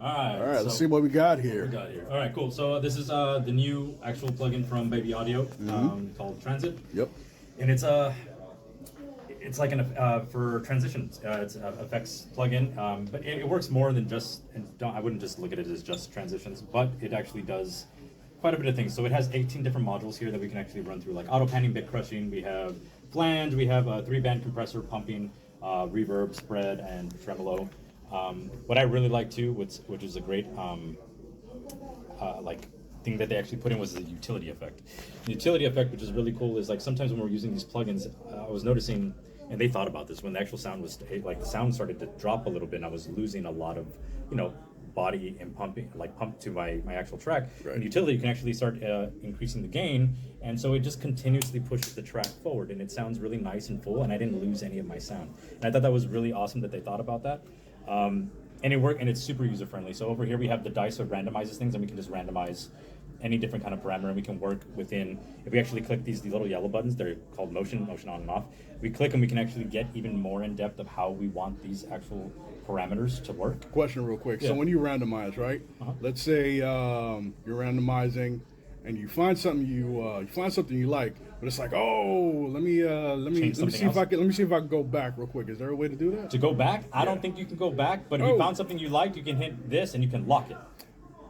All right, So let's see what we got here. All right, cool. So this is the new actual plugin from Baby Audio called Transit. Yep. And it's like an for transitions. It's a effects plugin, but it works more than just. And I wouldn't just look at it as just transitions, but it actually does quite a bit of things. So it has 18 different modules here that we can actually run through, like auto panning, bit crushing. We have flange. We have a 3-band compressor, pumping, reverb, spread, and tremolo. What I really like too, which is a great like thing that they actually put in, was the utility effect. The utility effect, which is really cool, is like sometimes when we're using these plugins, I was noticing, and they thought about this when the actual sound was like the sound started to drop a little bit, and I was losing a lot of body and pump to my actual track. Right. And utility, you can actually start increasing the gain, and so it just continuously pushes the track forward, and it sounds really nice and full, and I didn't lose any of my sound. And I thought that was really awesome that they thought about that. And it worked, and it's super user friendly. So over here we have the dice, so it randomizes things, and we can just randomize any different kind of parameter, and we can work within. If we actually click these little yellow buttons, they're called motion on and off. We click them, we can actually get even more in depth of how we want these actual parameters to work. Question real quick. Yeah. So when you randomize, right? Let's say you're randomizing, and you find something you like, but it's like, oh, let me see if I can go back real quick. Is there a way to do that? To go back, I don't think you can go back, but if you found something you liked, you can hit this and you can lock it.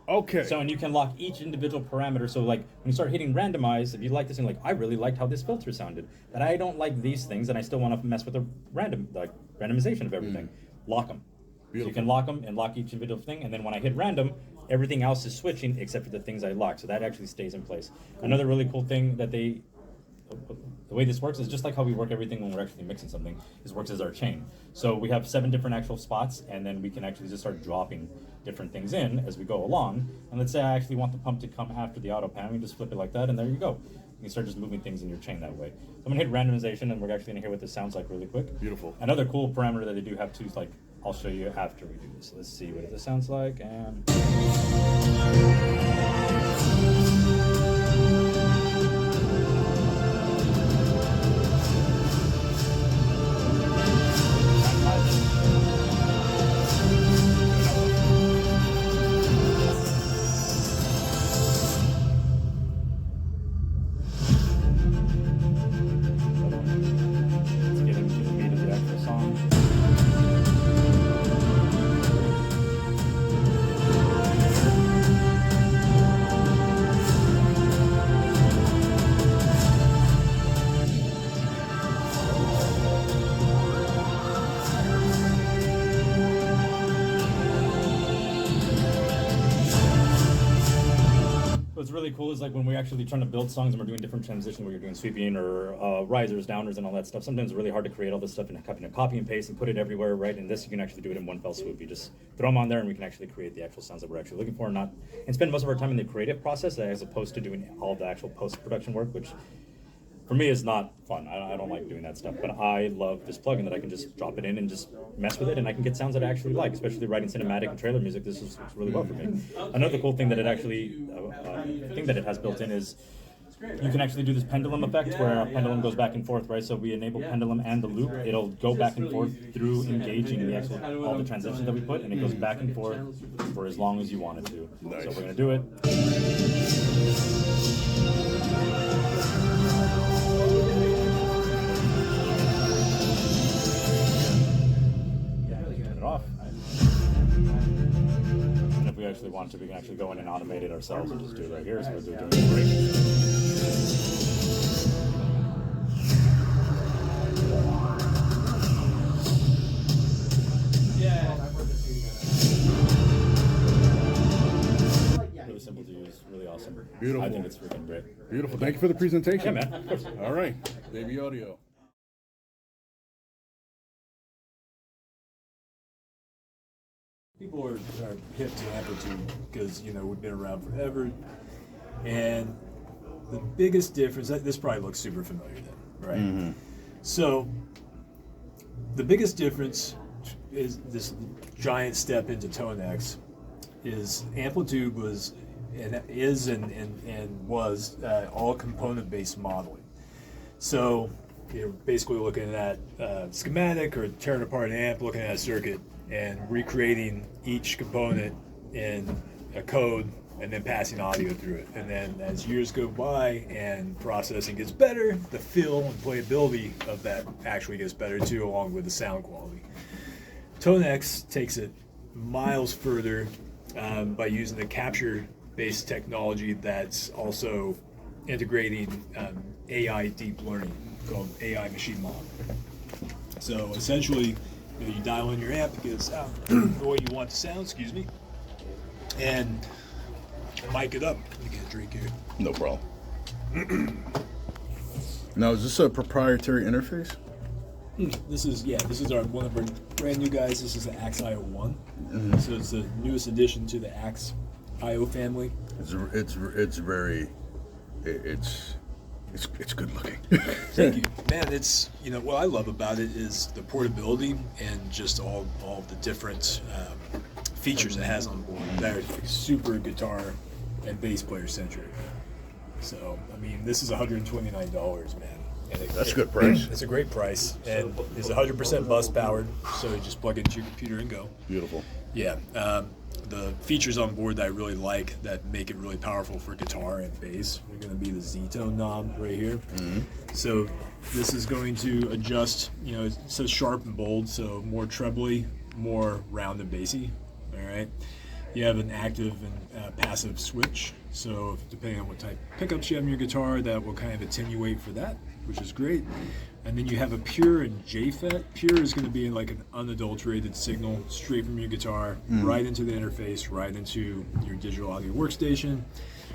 Okay. So, and you can lock each individual parameter. So like when you start hitting randomize, if you like this and like, I really liked how this filter sounded, but I don't like these things and I still want to mess with the randomization of everything, lock them. So you can lock them and lock each individual thing, and then when I hit random, everything else is switching except for the things I locked. So that actually stays in place. Another really cool thing that the way this works is just like how we work everything when we're actually mixing something, is works as our chain. So we have 7 different actual spots, and then we can actually just start dropping different things in as we go along. And let's say I actually want the pump to come after the auto pan, we just flip it like that, and there you go. You can start just moving things in your chain that way. So I'm gonna hit randomization, and we're actually gonna hear what this sounds like really quick. Beautiful. Another cool parameter that they do have too is like, I'll show you after we do this. Let's see what this sounds like, and let's get into the meat of the actual song. What's really cool is like when we're actually trying to build songs and we're doing different transitions where you're doing sweeping or risers, downers, and all that stuff. Sometimes it's really hard to create all this stuff and having to copy and paste and put it everywhere, right? And this, you can actually do it in one fell swoop. You just throw them on there and we can actually create the actual sounds that we're actually looking for, and spend most of our time in the creative process as opposed to doing all the actual post-production work, which for me is not fun. I don't like doing that stuff, but I love this plugin that I can just drop it in and just mess with it, and I can get sounds that I actually like, especially writing cinematic and trailer music. This works really well for me. Another cool thing that it actually, thing that it has built in is you can actually do this pendulum effect where our pendulum goes back and forth, right? So we enable pendulum and the loop. It'll go back and forth through engaging the actual, all the transitions that we put, and it goes back and forth for as long as you want it to. Nice. So we're gonna do it. Turn it off. And if we actually want to, we can actually go in and automate it ourselves and just do it right here. So we're doing a break. Really simple to use, really awesome. Beautiful. I think it's freaking great. Beautiful. Thank you for the presentation. Yeah, man. Of course. All right. Baby Audio. People are hip to Amplitude because, we've been around forever. And the biggest difference, this probably looks super familiar then, right? Mm-hmm. So the biggest difference is this giant step into Tonex is Amplitude was and is and was all component-based modeling. So you're basically looking at schematic or tearing apart an amp, looking at a circuit, and recreating each component in a code and then passing audio through it. And then as years go by and processing gets better, the feel and playability of that actually gets better too, along with the sound quality. ToneX takes it miles further by using the capture-based technology that's also integrating AI deep learning called AI machine model. So essentially, you dial in your amp, it gives out the way you want to sound, excuse me, and mic it up. Let me get a drink here. No problem. Now, is this a proprietary interface? This is our one of our brand new guys. This is the Axe IO1. So it's the newest addition to the Axe IO family. It's good looking. Thank you, man. It's what I love about it is the portability and just all of the different features it has on board. They're super guitar and bass player centric. So I mean, this is $129, man. And That's a good price. It's a great price, and it's 100% bus powered, so you just plug it into your computer and go. Beautiful. Yeah. The features on board that I really like that make it really powerful for guitar and bass are going to be the Z-tone knob right here. So this is going to adjust, it says sharp and bold, so more trebly, more round and bassy. All right. You have an active and passive switch, so depending on what type of pickups you have in your guitar, that will kind of attenuate for that, which is great. And then you have a pure and JFET. Pure is going to be like an unadulterated signal straight from your guitar, right into the interface, right into your digital audio workstation.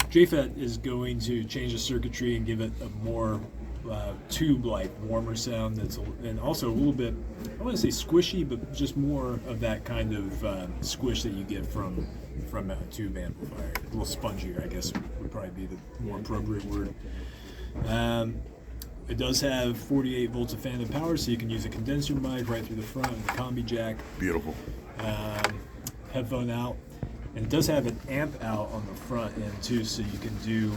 JFET is going to change the circuitry and give it a more tube-like, warmer sound and also a little bit, I want to say squishy, but just more of that kind of squish that you get from a tube amplifier. A little spongier, I guess, would probably be the more appropriate word. It does have 48 volts of phantom power, so you can use a condenser mic right through the front with a combi jack. Beautiful. Headphone out. And it does have an amp out on the front end too, so you can do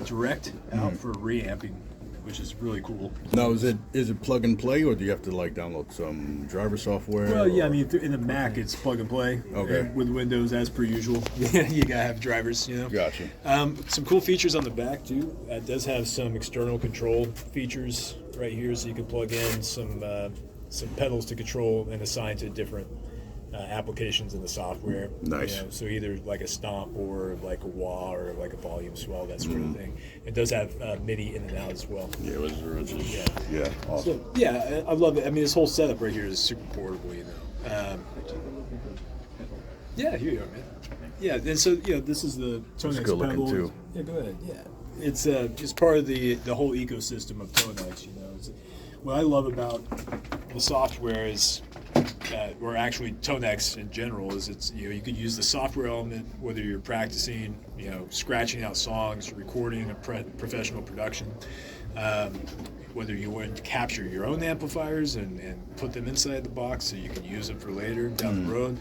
direct out for reamping, which is really cool. Now, is it plug and play, or do you have to download some driver software? Well, yeah, I mean, in the Mac, it's plug and play. Okay. And with Windows, as per usual, you gotta have drivers, Gotcha. Some cool features on the back too. It does have some external control features right here, so you can plug in some pedals to control and assign to different applications in the software. Nice. So either like a stomp or like a wah or like a volume swell, that sort of thing. It does have MIDI in and out as well. Yeah, awesome. So yeah, I love it. I mean, this whole setup right here is super portable, Yeah, here you are, man. Yeah, and so this is the ToneX good looking, pedal. too. Yeah, go ahead. Yeah, it's just part of the whole ecosystem of ToneX. What I love about the software is, or actually ToneX in general, is it's you could use the software element whether you're practicing, scratching out songs, recording a professional production. Whether you want to capture your own amplifiers and put them inside the box so you can use them for later down the road,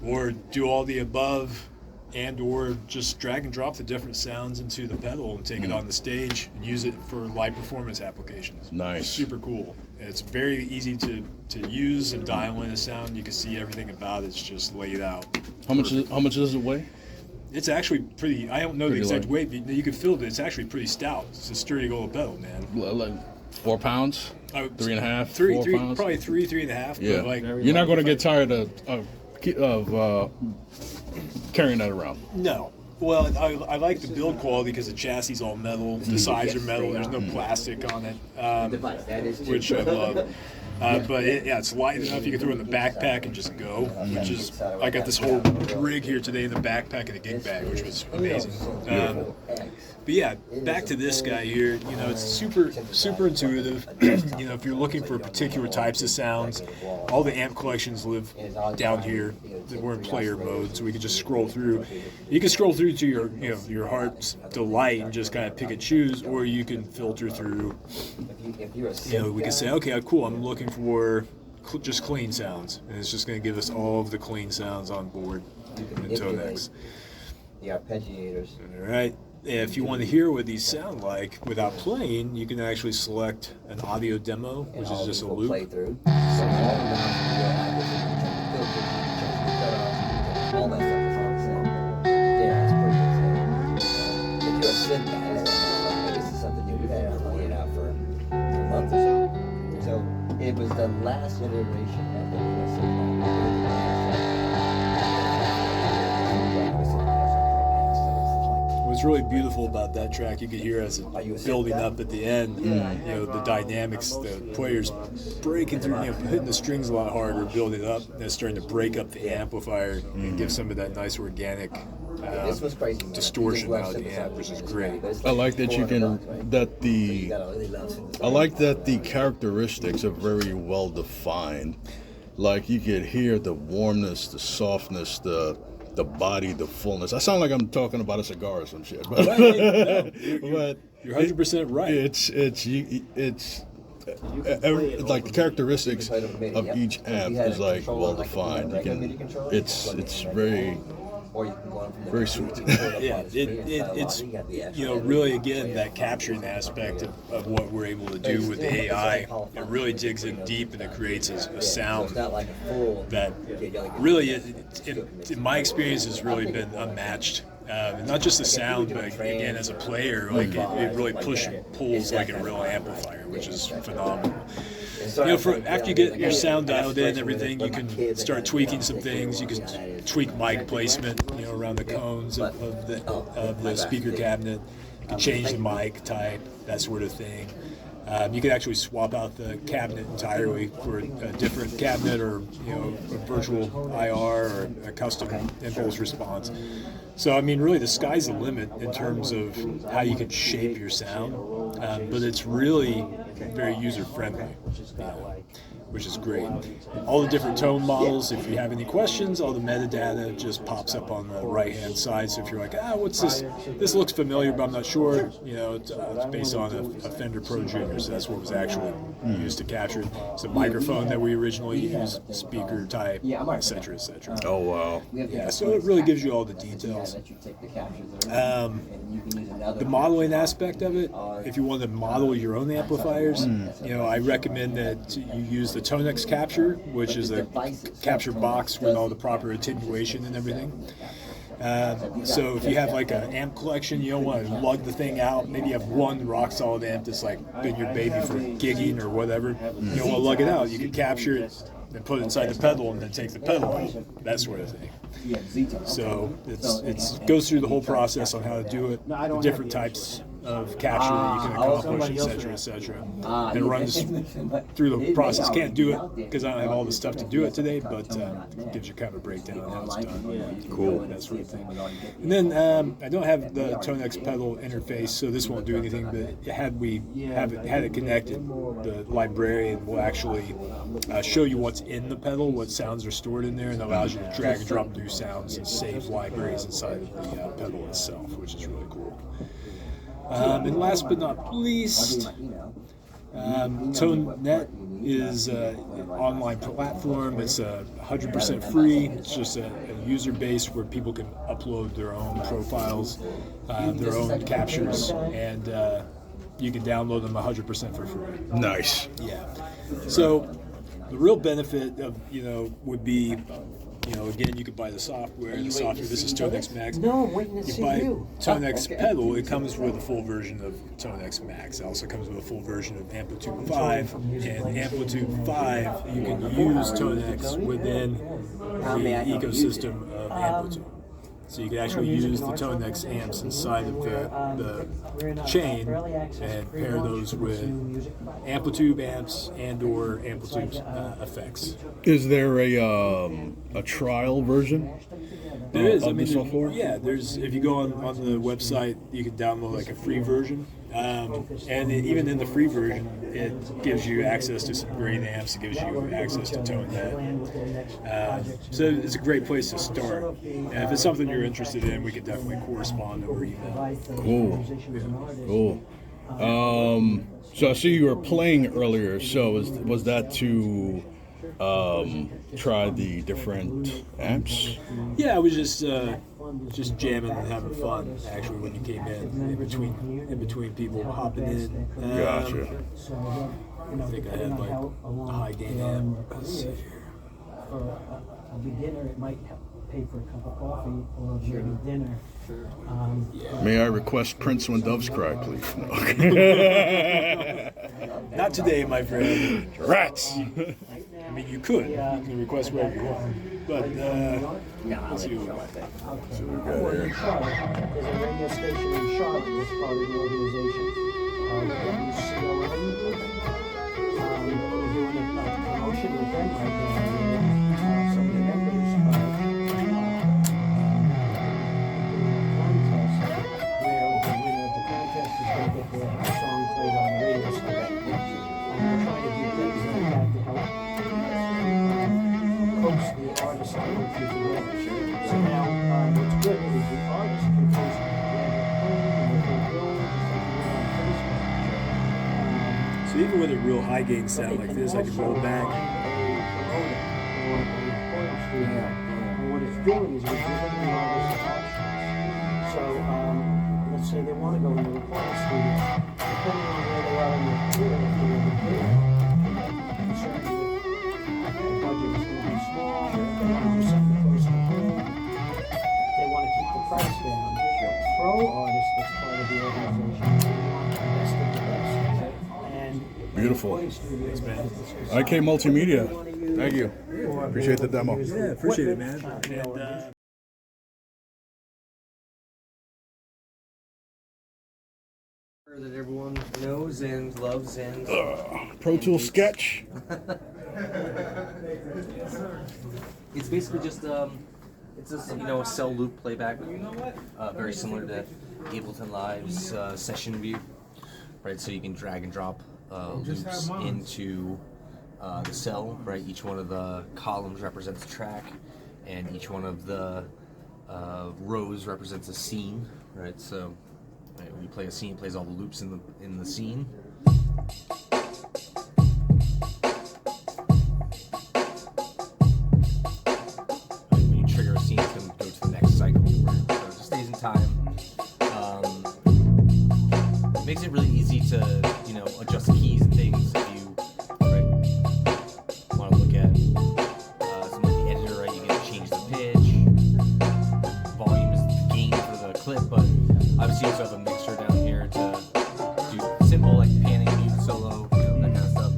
or do all the above, and or just drag and drop the different sounds into the pedal and take it on the stage and use it for live performance applications. Nice. It's super cool. It's very easy to use and dial in a sound. You can see everything about it. It's just laid out. How much does it weigh? It's actually pretty. I don't know the exact light. weight, but you can feel it. It's actually pretty stout. It's a sturdy old pedal, man. Like 4 pounds? 3.5? 4 pounds? Probably 3.5. Yeah. But You're not going to get tired of carrying that around. No. Well, I like the build quality because the chassis is all metal. The sides are metal. There's no plastic on it, which I love. But it's light enough you can throw it in the backpack and just go. Which is, I got this whole rig here today in the backpack and a gig bag, which was amazing. But yeah, back to this guy here. It's super intuitive. If you're looking for particular types of sounds, all the amp collections live down here. We're in player mode, so we can just scroll through. You can scroll through to your heart's delight and just kind of pick and choose, or you can filter through. We can say, okay, cool. I'm looking for just clean sounds, and it's just going to give us all of the clean sounds on board in ToneX. The arpeggiators. All right. If you want to hear what these sound like without playing, you can actually select an audio demo, which is just a loop. Play through. So all that stuff is all the same. the last iteration of the What's really beautiful about that track, you could hear as it's building up at the end, you know, the dynamics, the players breaking through, you know, hitting the strings a lot harder, building up, and it's starting to break up the amplifier and give some of that nice organic distortion out of the amp, which is great. I like that you can I like that the characteristics are very well defined. Like you could hear the warmness, the softness, the body, the fullness. I sound like I'm talking about a cigar or some shit, but, No, but you're 100% right. It's like the characteristics of each amp is like well defined. You can, it's very very sweet. Yeah, it's you know, really again that capturing aspect of what we're able to do with the AI. It really digs in deep and it creates a sound that really, in my experience, has really been unmatched. Not just the sound, but again as a player, like it really pulls like a real amplifier, which is phenomenal. You know, after you get your sound dialed in, everything, you can start tweaking some things. You can tweak mic placement, you know, around the cones of the speaker cabinet. You can change the mic type, that sort of thing. You can actually swap out the cabinet entirely for a different cabinet, or you know, a virtual IR or a custom impulse response. So I mean, really, the sky's the limit in terms of how you can shape your sound, but it's really very user friendly, which is great. All the different tone models, if you have any questions, all the metadata just pops up on the right hand side. So if you're like, what's this? This looks familiar, but I'm not sure. You know, it's based on a Fender Pro Junior, so that's what was actually used to capture it. It's a microphone that we originally used, speaker type, etc., etc. Oh wow! Yeah, so it really gives you all the details. The modeling aspect of it, if you want to model your own amplifiers, you know, I recommend that you use the Tonex capture, which is a capture box with all the proper attenuation and everything. So if you have like an amp collection, you don't want to lug the thing out. Maybe you have one rock solid amp that's like been your baby for gigging or whatever. You don't want to lug it out. You can capture it and put it inside the pedal and then take the pedal out, that sort of thing. So it goes through the whole process on how to do it, the different types of capture that you can accomplish, etc., etc. And it runs through the process. Can't do it because I don't have all the stuff to do it today, but it gives you kind of a breakdown on how it's done. Cool. That sort of thing. And then I don't have the Tonex pedal interface, so this won't do anything, but had it connected, the librarian will actually show you what's in the pedal, what sounds are stored in there, and allows you to drag and drop new sounds and save libraries inside of the pedal itself, which is really cool. And last but not least, ToneNet is an online platform. It's 100% free. It's just a user base where people can upload their own profiles, their own captures, and you can download them 100% for free. Nice. Yeah. So the real benefit of, would be, again, you could buy the software. This is Tonex Max. No, I'm waiting to You see buy you. Tonex Pedal, it comes with a full version of Tonex Max. It also comes with a full version of Amplitude 5. And Amplitude 5, you can use Tonex within the ecosystem of Amplitude. So you can actually use the Tonex amps inside of the chain and pair those with Amplitude amps and/or Amplitude effects. Is there a trial version? There is. Of the software? There's. If you go on the website, you can download like a free version, and even in the free version, it gives you access to some great amps. It gives you access to ToneNet. So it's a great place to start. And if it's something you're interested in, we can definitely correspond over email. Cool. So I see you were playing earlier. So was that to try the different amps? Yeah, I was just jamming and having fun. Actually, when you came in between people hopping in. Gotcha. I think I had like a high gain amp. Let's see here. For a beginner, it might pay for a cup of coffee or maybe dinner. May I request Prince When Doves Cry, please? No. Not today, my friend. Rats. I mean, you could. You can request wherever you want. But, let's see what Okay. Well, in Charlotte, there's a radio station in Charlotte that's part of the organization. WCOM. We're doing a promotion with them right now. Some of the members are doing a contest where the winner of the contest is going to get their song played on the radio station. We're trying to do things like that to help coach the artist to work together. So now, what's good is the artist can post where they're playing and what they're doing, just like you did on Facebook. So even with a real high gain sound like this, I can roll back. And what it's doing is we're giving the artist options. So, let's say they want to go into the recording studio. Depending on where they are in their career, if they're in the career, concerned with the budget is going to be small, or they want to do something close to home, they want to keep the price down. Pro artist that's part of the organization, they want the best of the best. And Beautiful. recording studios has this IK Multimedia. Thank you. or Appreciate the demo. Yeah, appreciate it, man. You know, And, that everyone knows and loves and Pro Tool Sketch. it's basically just it's just a cell loop playback, very similar to Ableton Live's session view, right? So you can drag and drop loops into the cell, right? Each one of the columns represents a track, and each one of the rows represents a scene, right? So right, when you play a scene, it plays all the loops in the scene. When you trigger a scene, it's going to go to the next cycle, right? So it just stays in time. Makes it really easy to adjust keys and things if you want to look at something like the editor, right? You can change the pitch, volume is the gain for the clip, but obviously you also have a mixer down here to do simple like panning, mute, solo, that kind of stuff.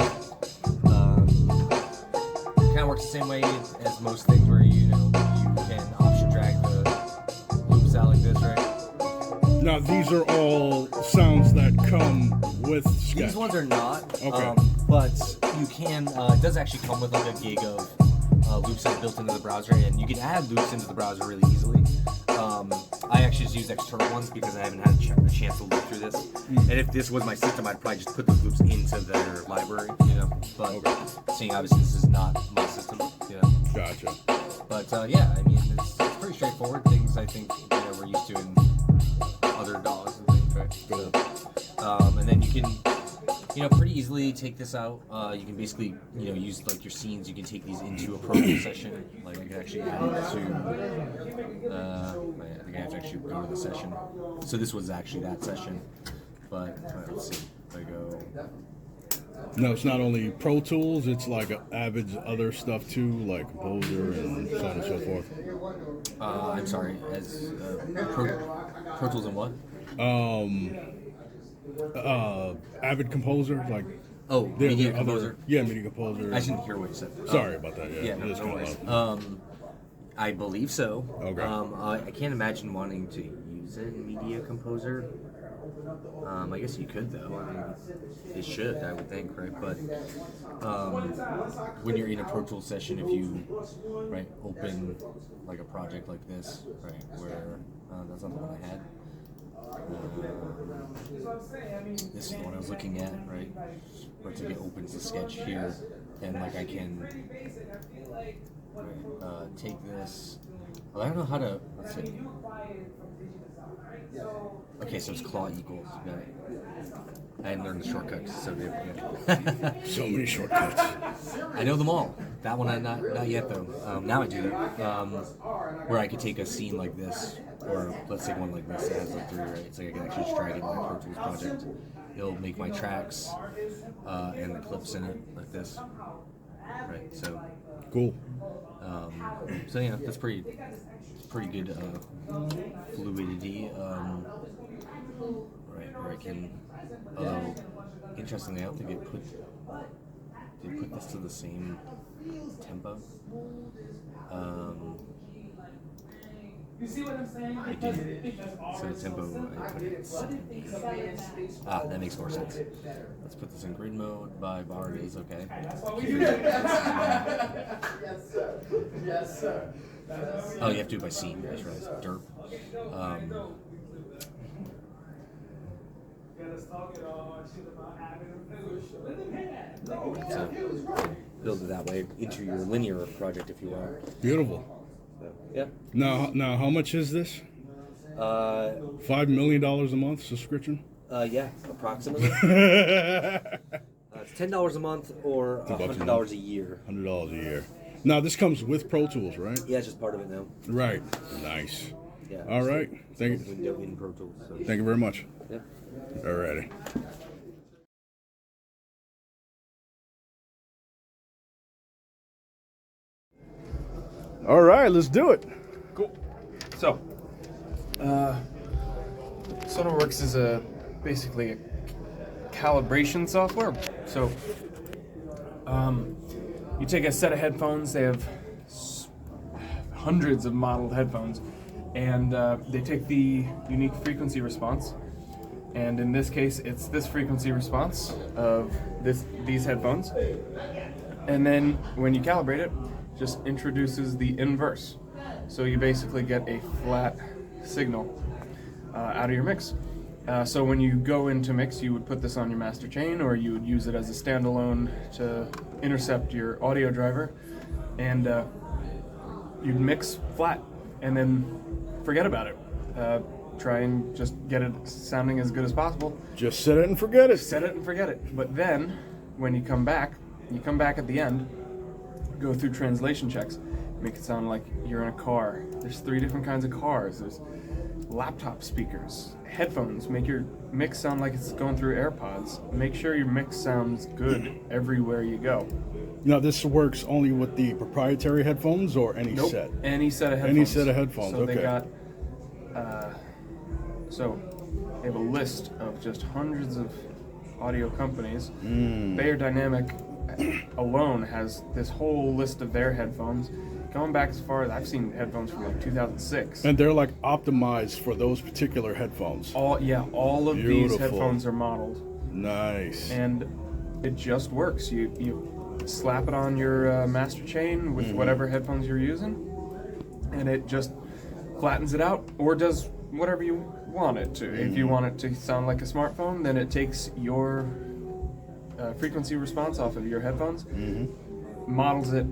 Kind of works the same way as most things where you can option drag the loops out like this, right? Now these are all sounds that come with Sketch. These ones are not, Okay. but you can. It does actually come with like a gig of loops that are built into the browser, and you can add loops into the browser really easily. I actually just use external ones because I haven't had a chance to look through this. And if this was my system, I'd probably just put those loops into their library, But seeing obviously this is not my system, Gotcha. But yeah, I mean it's pretty straightforward. Things I think we're used to in other DAWs and things, right? Cool. And then you can, pretty easily take this out. You can basically, use like your scenes. You can take these into a Pro Tools session. Like I can actually add it to. I think I have to actually go to the session. So this was actually that session. But let's see. If I go. No, it's not only Pro Tools, it's like Avid's other stuff too, like Composer and so on and so forth. I'm sorry. As Pro Tools and what? Avid Composer, like Media the Composer. Yeah, Media Composer. I didn't hear what you said. Sorry about that. Yeah, Yeah, it no, is no kinda worries. loud. I believe so. Okay. I can't imagine wanting to use it in Media Composer. I guess you could though. I mean, it should, I would think, right? But when you're in a Pro Tools session, if you open like a project like this, right, where that's not the one I had. This is the one I was looking at, right? Where it opens the sketch here, and like I can take this. Well, I don't know how to. Let's see. Okay, so it's claw equals. Got it. I hadn't learned the shortcuts, so So many shortcuts. I know them all. That one I not yet though. Now I do. Where I could take a scene like this, or let's take one like this that has like 3, right? It's like I can actually just drag it in my Pro Tools project. It'll make my tracks and the clips in it like this, right? So Cool. so yeah, that's pretty good fluidity. Right. where I can. Although, interestingly, I don't think they put this to the same tempo. You see what I'm saying? I do. So the tempo, I put it at 70. That makes more sense. Let's put this in grid mode by Vargas, okay? Yes, sir. Yes, sir. Oh, you have to do it by scene. I just realized. Derp. So build it that way into your linear project if you want. Beautiful. So, yeah. Now, how much is this? $5 million a month subscription? Yeah, approximately. It's $10 a month or $100 a year. $100 a year. Now, this comes with Pro Tools, right? Yeah, it's just part of it now. Right. Nice. Yeah. All right. Thank you. Window in Pro Tools. So. Thank you very much. Yeah. Alrighty. All right, let's do it. Cool. So, SonarWorks is basically a calibration software. So, you take a set of headphones. They have hundreds of modeled headphones, and they take the unique frequency response. And in this case, it's this frequency response of these headphones. And then when you calibrate it, just introduces the inverse. So you basically get a flat signal out of your mix. So when you go into mix, you would put this on your master chain, or you would use it as a standalone to intercept your audio driver, and you'd mix flat and then forget about it. Try and just get it sounding as good as possible. Just set it and forget it. Set it and forget it. But then, when you come back at the end, go through translation checks, make it sound like you're in a car. There's 3 different kinds of cars. There's laptop speakers, headphones. Make your mix sound like it's going through AirPods. Make sure your mix sounds good everywhere you go. Now, this works only with the proprietary headphones or any Nope. set? Any set of headphones. Any set of headphones, So okay. they got, they have a list of just hundreds of audio companies. Bayer Dynamic alone has this whole list of their headphones. Going back as far as I've seen headphones from like 2006. And they're like optimized for those particular headphones. All of these Beautiful. headphones are modeled. Nice. And it just works. You slap it on your master chain with whatever headphones you're using, and it just flattens it out or does whatever you want it to. If you want it to sound like a smartphone, then it takes your frequency response off of your headphones, models it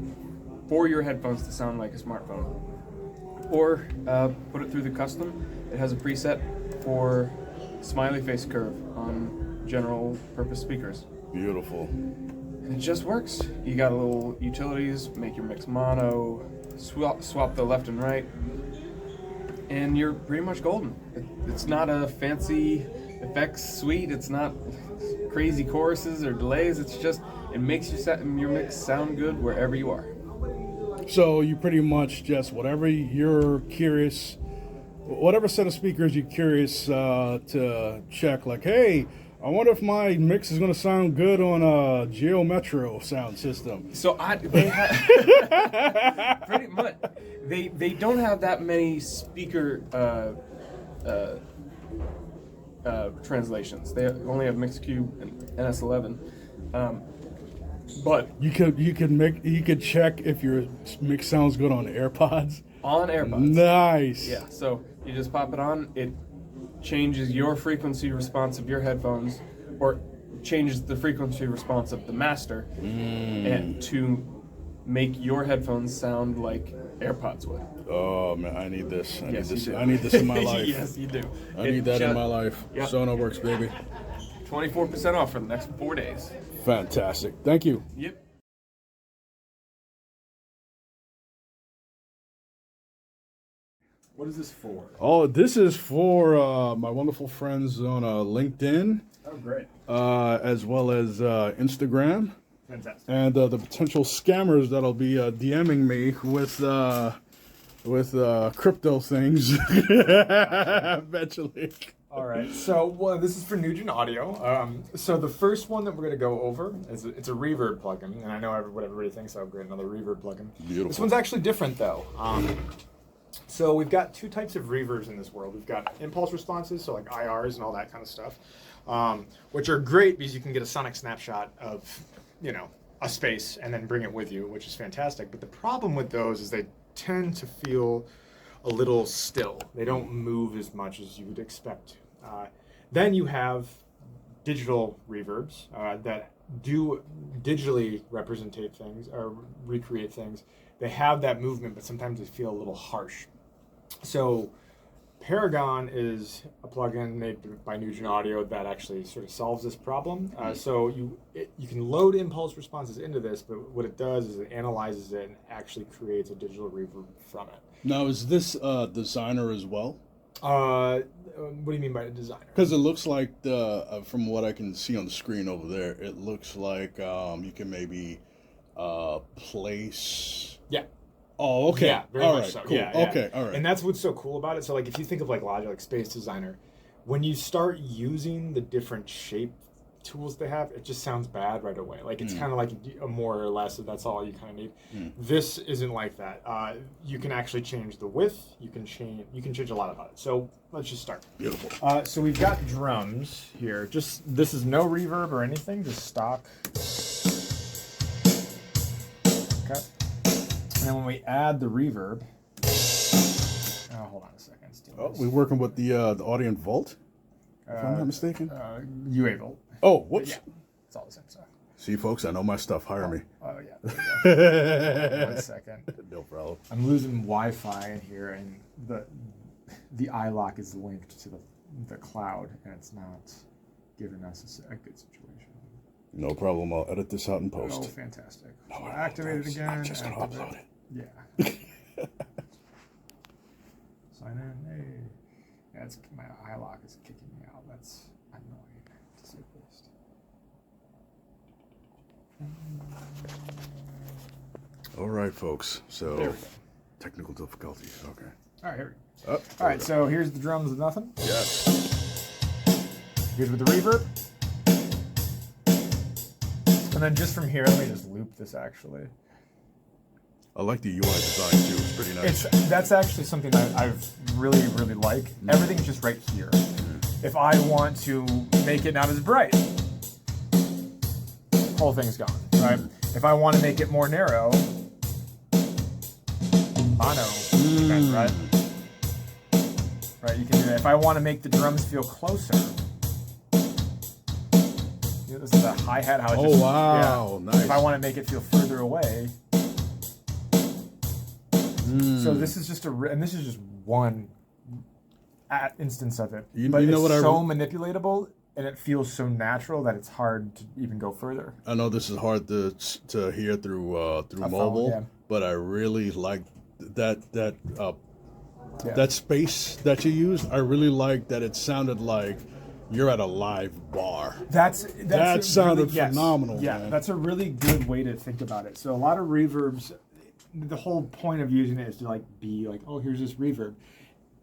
for your headphones to sound like a smartphone, or put it through the custom. It has a preset for smiley face curve on general purpose speakers. Beautiful. And it just works. You got a little utilities, make your mix mono, swap the left and right, and you're pretty much golden. It's not a fancy effects suite. It's not crazy choruses or delays. It's just, it makes your mix sound good wherever you are. So you pretty much just whatever you're curious, whatever set of speakers you're curious to check, like, hey, I wonder if my mix is going to sound good on a Geo Metro sound system. So they pretty much, they don't have that many speaker translations. They only have Mixcube and NS11. But you could check if your mix sounds good on AirPods. on AirPods. Nice. Yeah, so you just pop it on, it changes your frequency response of your headphones, or changes the frequency response of the master, and to make your headphones sound like AirPods would. Oh man, I need this. I Yes, you do. need this in my life. Yes, you do. I need that in my life. Yep. SonarWorks, baby. 24% off for the next 4 days. Fantastic. Thank you. Yep. What is this for? Oh, this is for my wonderful friends on LinkedIn, Oh, great. as well as Instagram, Fantastic. and the potential scammers that'll be DMing me with crypto things eventually. All right. So this is for Nugent Audio. So the first one that we're going to go over is it's a reverb plugin, and I know what everybody thinks. I'll create another reverb plugin. Beautiful. This one's actually different though. So we've got two types of reverbs in this world. We've got impulse responses, so like IRs and all that kind of stuff, which are great because you can get a sonic snapshot of, a space and then bring it with you, which is fantastic. But the problem with those is they tend to feel a little still. They don't move as much as you would expect. Then you have digital reverbs that do digitally representate things or recreate things. They have that movement, but sometimes they feel a little harsh. So Paragon is a plugin made by Nugent Audio that actually sort of solves this problem. So you can load impulse responses into this, but what it does is it analyzes it and actually creates a digital reverb from it. Now, is this designer as well? What do you mean by a designer? Because it looks like from what I can see on the screen over there, it looks like you can maybe place. Yeah. Oh, okay. Yeah, very all much right, so. Cool. Yeah, okay, all right. And that's what's so cool about it. So, like, if you think of like Logic, like Space Designer, when you start using the different shape tools they have, it just sounds bad right away. Like it's kind of like a more or less. That's all you kind of need. This isn't like that. You can actually change the width. You can change a lot about it. So let's just start. Beautiful. So we've got drums here. This is no reverb or anything. Just stock. Okay. And then when we add the reverb, hold on a second. We're working with the Audient Vault, if I'm not mistaken. UA Volt. Oh, whoops. Yeah, it's all the same stuff. See, folks, I know my stuff. Hire me. Oh yeah. There you go. 1 second. No problem. I'm losing Wi-Fi in here, and the iLock is linked to the cloud, and it's not giving us a good situation. No problem. I'll edit this out in Oh, post. fantastic. No, So activate it again. I'm just going to upload it. Yeah. Sign in. Hey. Yeah, my iLock is kicking me out. That's annoying, to say the least. All right, folks. There we So, go. technical difficulties. Okay. All right, here we go. Up. All right, so here's the drums with nothing. Yes. Here's with the reverb. And then just from here, let me just loop this actually. I like the UI design too. It's pretty nice. That's actually something I've really, really like. Everything's just right here. If I want to make it not as bright, whole thing's gone, right? If I want to make it more narrow, mono, right? Right, you can do that. If I want to make the drums feel closer, this is a hi-hat, how it just, wow, nice. If I want to make it feel further away. So this is just and this is just one instance of it. But you know it's what so manipulatable, and it feels so natural that it's hard to even go further. I know this is hard to hear through mobile, yeah. but I really like that space that you used. I really like that it sounded like you're at a live bar. That sounded phenomenal. Yeah, man. that's a really good way to think about it. So a lot of reverbs, the whole point of using it is to be like, oh, here's this reverb.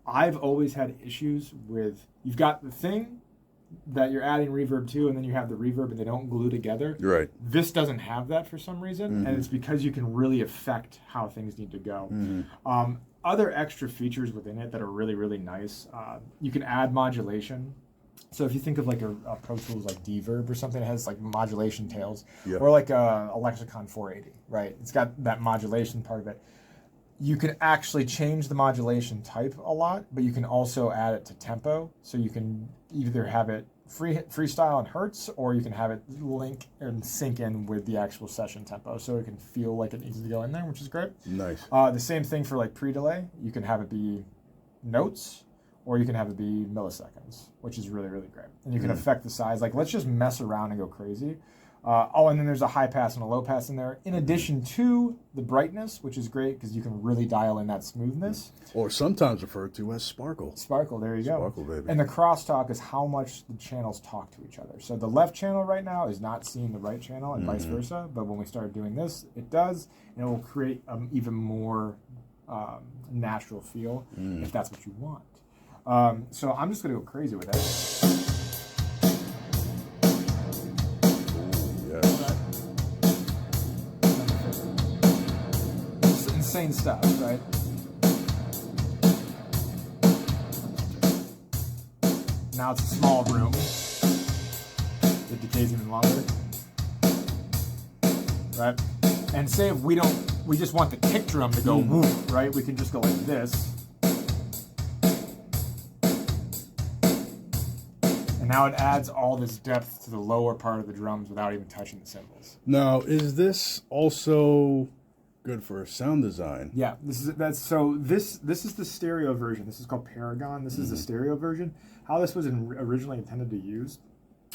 I've always had issues with, you've got the thing that you're adding reverb to, and then you have the reverb, and they don't glue together. Right. This doesn't have that for some reason, and it's because you can really affect how things need to go. Other extra features within it that are really, really nice, you can add modulation. So if you think of like a Pro Tools like Deverb or something that has like modulation tails, or like a Lexicon 480, right? It's got that modulation part of it. You can actually change the modulation type a lot, but you can also add it to tempo. So you can either have it freestyle in hertz, or you can have it link and sync in with the actual session tempo, so it can feel like it needs to go in there, which is great. Nice. The same thing for like pre-delay. You can have it be notes, or you can have it be milliseconds, which is really, really great. And you can affect the size. Like, let's just mess around and go crazy. And then there's a high pass and a low pass in there, in addition to the brightness, which is great because you can really dial in that smoothness. Or sometimes referred to as sparkle. Sparkle, there you go. Sparkle, baby. And the crosstalk is how much the channels talk to each other. So the left channel right now is not seeing the right channel, and vice versa. But when we start doing this, it does, and it will create even more natural feel if that's what you want. So I'm just gonna go crazy with it. It's insane stuff, right? Now it's a small room. It decays even longer. Right? And say if we just want the kick drum to go whoop, right? We can just go like this. And now it adds all this depth to the lower part of the drums without even touching the cymbals. Now, is this also good for sound design? Yeah, this is the stereo version. This is called Paragon. This is the stereo version. How this was originally intended to use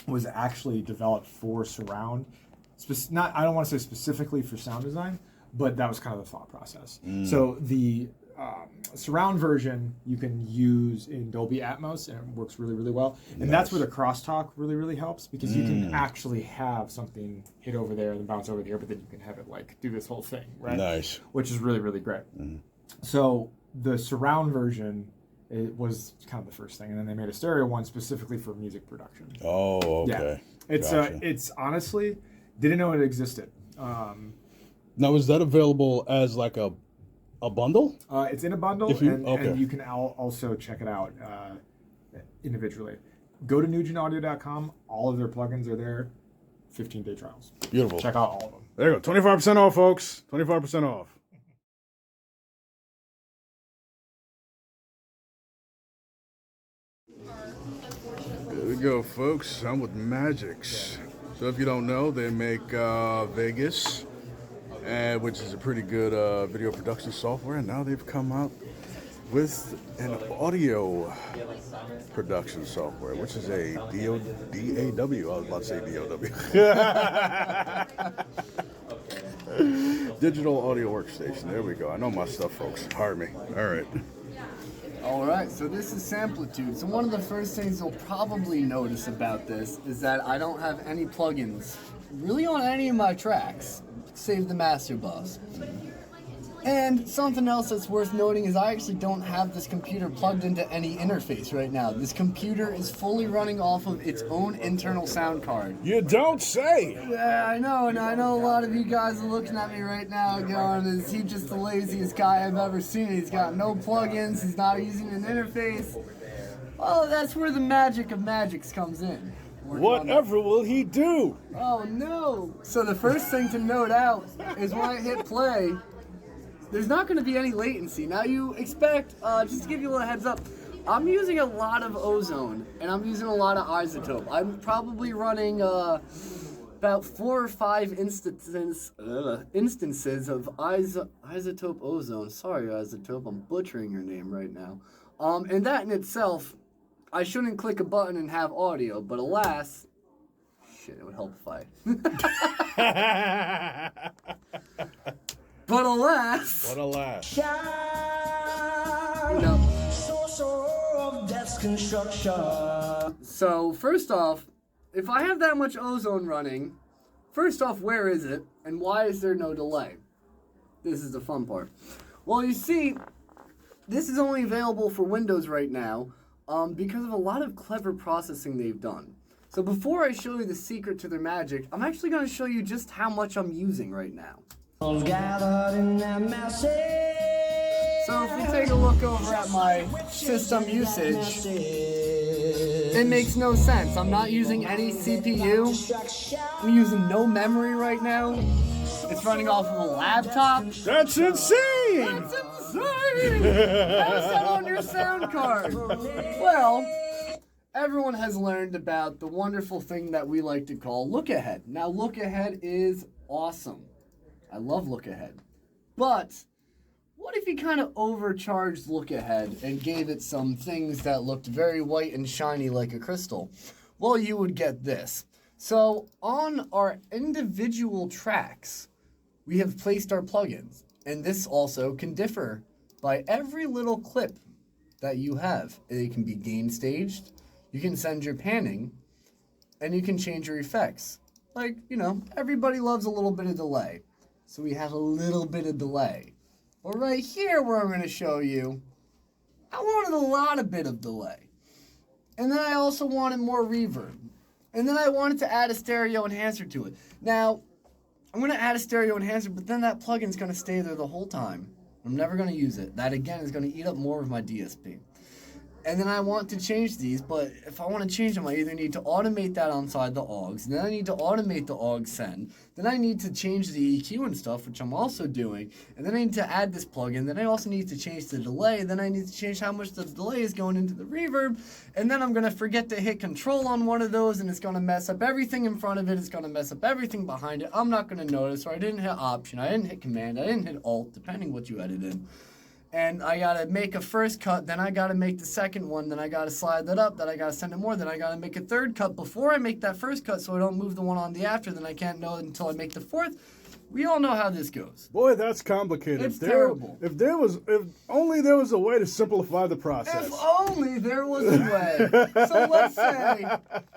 was actually developed for surround. I don't want to say specifically for sound design, but that was kind of the thought process. So the surround version you can use in Dolby Atmos, and it works really, really well. And that's where the crosstalk really, really helps, because you can actually have something hit over there and bounce over here, but then you can have it like do this whole thing, right? Nice. Which is really, really great. So the surround version, it was kind of the first thing, and then they made a stereo one specifically for music production. Oh, okay. Yeah. It's honestly, didn't know it existed. Now, is that available as like a bundle? It's in a bundle, and you can also check it out individually. Go to nugentaudio.com. All of their plugins are there. 15-day trials. Beautiful. Check out all of them. There you go. 25% off, folks. 25% off. There we go, folks. I'm with Magix. So if you don't know, they make Vegas, which is a pretty good video production software, and now they've come out with an audio production software, which is a DAW. I was about to say DOW. Digital audio workstation. There we go. I know my stuff, folks. Hire me. All right. Alright, so this is Samplitude. So one of the first things you'll probably notice about this is that I don't have any plugins really on any of my tracks, save the master bus. And something else that's worth noting is I actually don't have this computer plugged into any interface right now. This computer is fully running off of its own internal sound card. You don't say! Yeah, I know, and I know a lot of you guys are looking at me right now going, is he just the laziest guy I've ever seen? He's got no plugins, he's not using an interface. Well, that's where the magic of Magix comes in. Whatever will he do? Oh no! So the first thing to note out is when I hit play, there's not going to be any latency. Now you expect, just to give you a little heads up, I'm using a lot of ozone, and I'm using a lot of isotope. I'm probably running about 4 or 5 instances of isotope ozone. Sorry, isotope, I'm butchering your name right now. And that in itself, I shouldn't click a button and have audio, but alas, shit, it would help if I... But alas... What alas. You know. So, first off, if I have that much ozone running, first off, where is it? And why is there no delay? This is the fun part. Well, you see, this is only available for Windows right now because of a lot of clever processing they've done. So before I show you the secret to their magic, I'm actually going to show you just how much I'm using right now. So if you take a look over at my system usage, it makes no sense. I'm not using any CPU. I'm using no memory right now. It's running off of a laptop. That's insane! That's insane! How's that on your sound card? Well, everyone has learned about the wonderful thing that we like to call Look Ahead. Now, Look Ahead is awesome. I love Look Ahead. But what if you kind of overcharged Look Ahead and gave it some things that looked very white and shiny like a crystal? Well, you would get this. So on our individual tracks, we have placed our plugins. And this also can differ by every little clip that you have. It can be gain staged, you can send your panning, and you can change your effects. Like, you know, everybody loves a little bit of delay. So we have a little bit of delay. Well, right here where I'm going to show you, I wanted a bit of delay. And then I also wanted more reverb. And then I wanted to add a stereo enhancer to it. Now, I'm going to add a stereo enhancer, but then that plugin's going to stay there the whole time. I'm never going to use it. That, again, is going to eat up more of my DSP. And then I want to change these, but if I want to change them, I either need to automate that inside the AUX, then I need to automate the AUX send, then I need to change the EQ and stuff, which I'm also doing, and then I need to add this plugin, then I also need to change the delay, then I need to change how much the delay is going into the reverb, and then I'm going to forget to hit control on one of those, and it's going to mess up everything in front of it, it's going to mess up everything behind it, I'm not going to notice, or I didn't hit option, I didn't hit command, I didn't hit alt, depending what you edit in. And I gotta make a first cut, then I gotta make the second one, then I gotta slide that up, then I gotta send it more, then I gotta make a third cut before I make that first cut so I don't move the one on the after, then I can't know it until I make the fourth. We all know how this goes. Boy, that's complicated. It's terrible. If only there was a way to simplify the process. If only there was a way. So let's say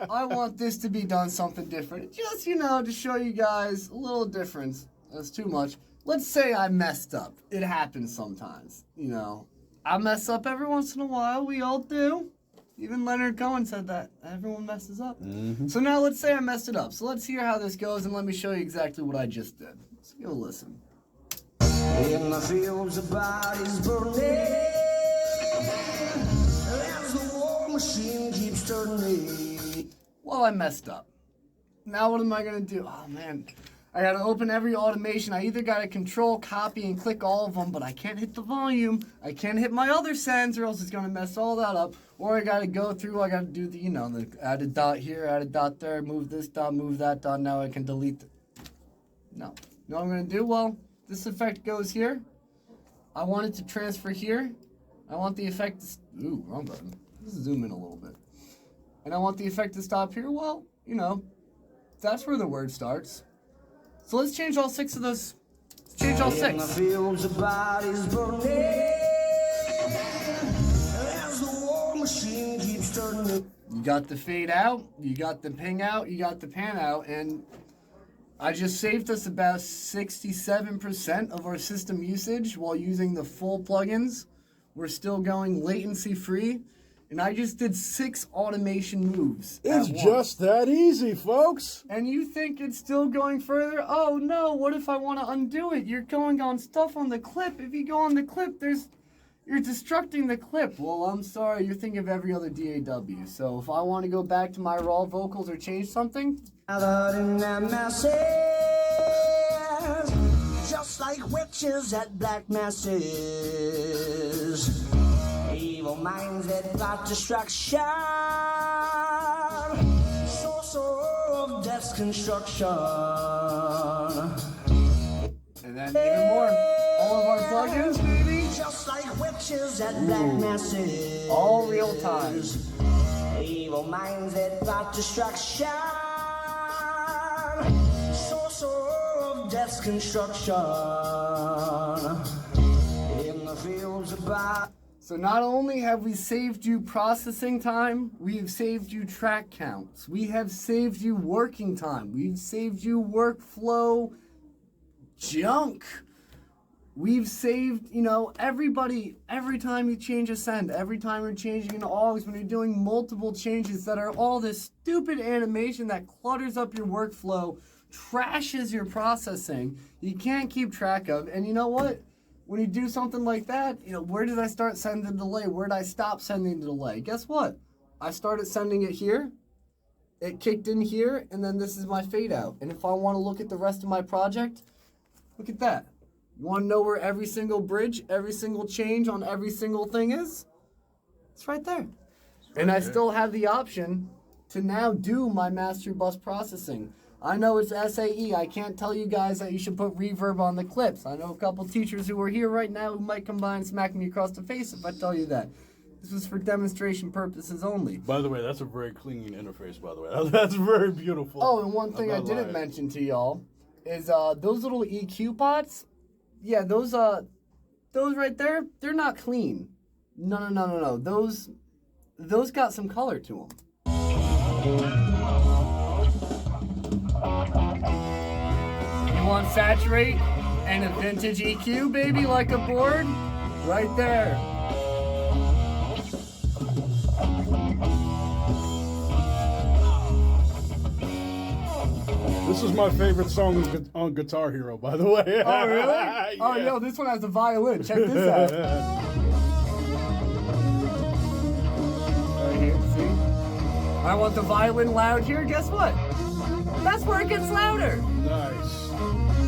I want this to be done something different. Just, to show you guys a little difference. That's too much. Let's say I messed up. It happens sometimes, I mess up every once in a while. We all do. Even Leonard Cohen said that. Everyone messes up. Mm-hmm. So now let's say I messed it up. So let's hear how this goes, and let me show you exactly what I just did. Let's give a listen. In the fields of bodies burning, as the war machine keeps turning. Well, I messed up. Now what am I going to do? Oh, man. I gotta open every automation. I either gotta control, copy, and click all of them, but I can't hit the volume. I can't hit my other sends or else it's gonna mess all that up. Or I gotta go through, I gotta do the add a dot here, add a dot there, move this dot, move that dot. Now I can delete No. You know what I'm gonna do? Well, this effect goes here. I want it to transfer here. I want the effect to, wrong button. Let's zoom in a little bit. And I want the effect to stop here. Well, that's where the word starts. So let's change all 6 of those. Let's change all 6. The fields of bodies burning, as the war machine keeps turning. You got the fade out, you got the ping out, you got the pan out, and I just saved us about 67% of our system usage while using the full plugins. We're still going latency free. And I just did 6 automation moves. It's just that easy, folks. And you think it's still going further? Oh no, what if I want to undo it? You're going on stuff on the clip. If you go on the clip, you're destructing the clip. Well, I'm sorry, you're thinking of every other DAW. So if I want to go back to my raw vocals or change something, just like witches at black masses. Evil minds that plot destruction, source of death's construction. And then even more, all of our plugins, baby. Just like witches at black masses. All real time. Evil minds that plot destruction, source of death's construction. In the fields of battle. So not only have we saved you processing time, we have saved you track counts. We have saved you working time. We've saved you workflow junk. We've saved, everybody, every time you change a send, every time you're changing an AUX, when you're doing multiple changes that are all this stupid animation that clutters up your workflow, trashes your processing, you can't keep track of. And you know what? When you do something like that, where did I start sending the delay? Where did I stop sending the delay? Guess what? I started sending it here. It kicked in here, and then this is my fade out. And if I want to look at the rest of my project, look at that. You want to know where every single bridge, every single change on every single thing is? It's right there. And I still have the option to now do my master bus processing. I know it's SAE. I can't tell you guys that you should put reverb on the clips. I know a couple teachers who are here right now who might come by and smack me across the face if I tell you that. This was for demonstration purposes only. By the way, that's a very clean interface, by the way. That's very beautiful. Oh, and one thing I didn't mention to y'all is those little EQ pots. Yeah, those right there, they're not clean. No. Those got some color to them. You want saturate and a vintage EQ, baby, like a board? Right there. This is my favorite song on Guitar Hero, by the way. Oh, really? Yeah. Oh, yo, this one has a violin. Check this out. Right here, see? I want the violin loud here. Guess what? That's where it gets louder. Nice.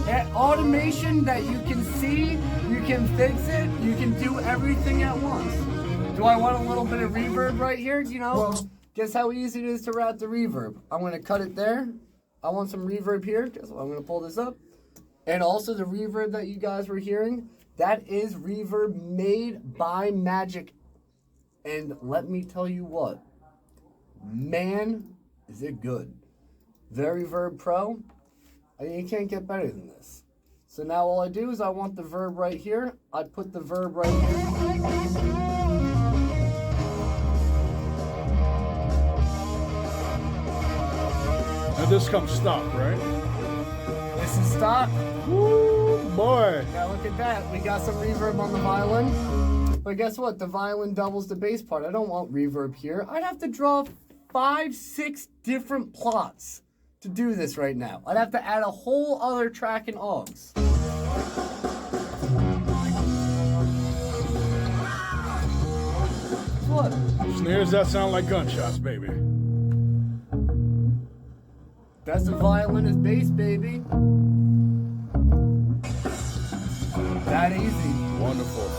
That automation that you can see, you can fix it, you can do everything at once. Do I want a little bit of reverb right here? You know, guess how easy it is to route the reverb. I'm going to cut it there. I want some reverb here. Guess what? I'm going to pull this up. And also the reverb that you guys were hearing, that is reverb made by Magic. And let me tell you what, man, is it good. The Reverb Pro, I mean, you can't get better than this. So now all I do is I want the verb right here. I put the verb right here. And this comes stock, right? This is stock. Woo, boy. Now look at that. We got some reverb on the violin. But guess what? The violin doubles the bass part. I don't want reverb here. I'd have to draw 5, 6 different plots to do this right now. I'd have to add a whole other track in AUX. What? Snares that sound like gunshots, baby. That's the violin as bass, baby. That easy. Wonderful.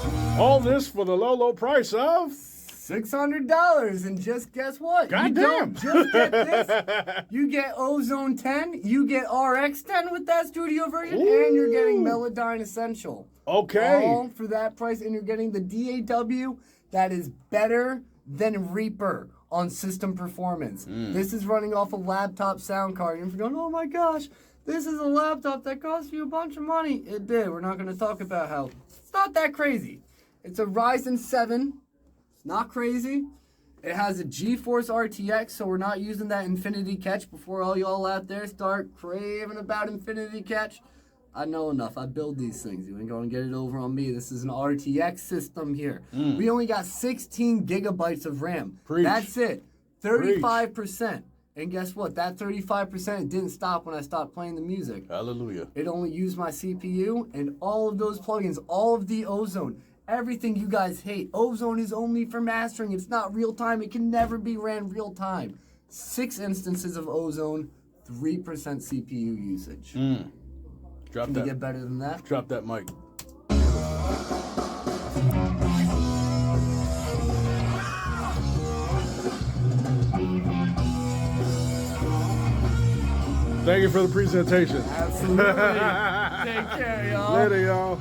All this for the low, low price of $600, and just guess what? God You damn. don't just get this. You get Ozone 10, you get RX 10 with that studio version, and you're getting Melodyne Essential. Okay. All for that price, and you're getting the DAW that is better than Reaper on system performance. This is running off a laptop sound card, and if you're going, oh my gosh, this is a laptop that cost you a bunch of money. It did. We're not going to talk about how it's not that crazy. It's a Ryzen 7. Not crazy. It has a GeForce RTX, so we're not using that Infinity Catch. Before all y'all out there start craving about Infinity Catch, I know enough. I build these things. You ain't going to get it over on me. This is an RTX system here. We only got 16 gigabytes of RAM. Preach. That's it. 35%. And guess what? That 35% didn't stop when I stopped playing the music. Hallelujah. It only used my CPU and all of those plugins, all of the Ozone. Everything you guys hate. Ozone is only for mastering. It's not real time. It can never be ran real time. 6 instances of Ozone, 3% CPU usage. Drop Can that. you get better than that? Drop that mic. Thank you for the presentation. Absolutely. Take care, y'all. Later, y'all.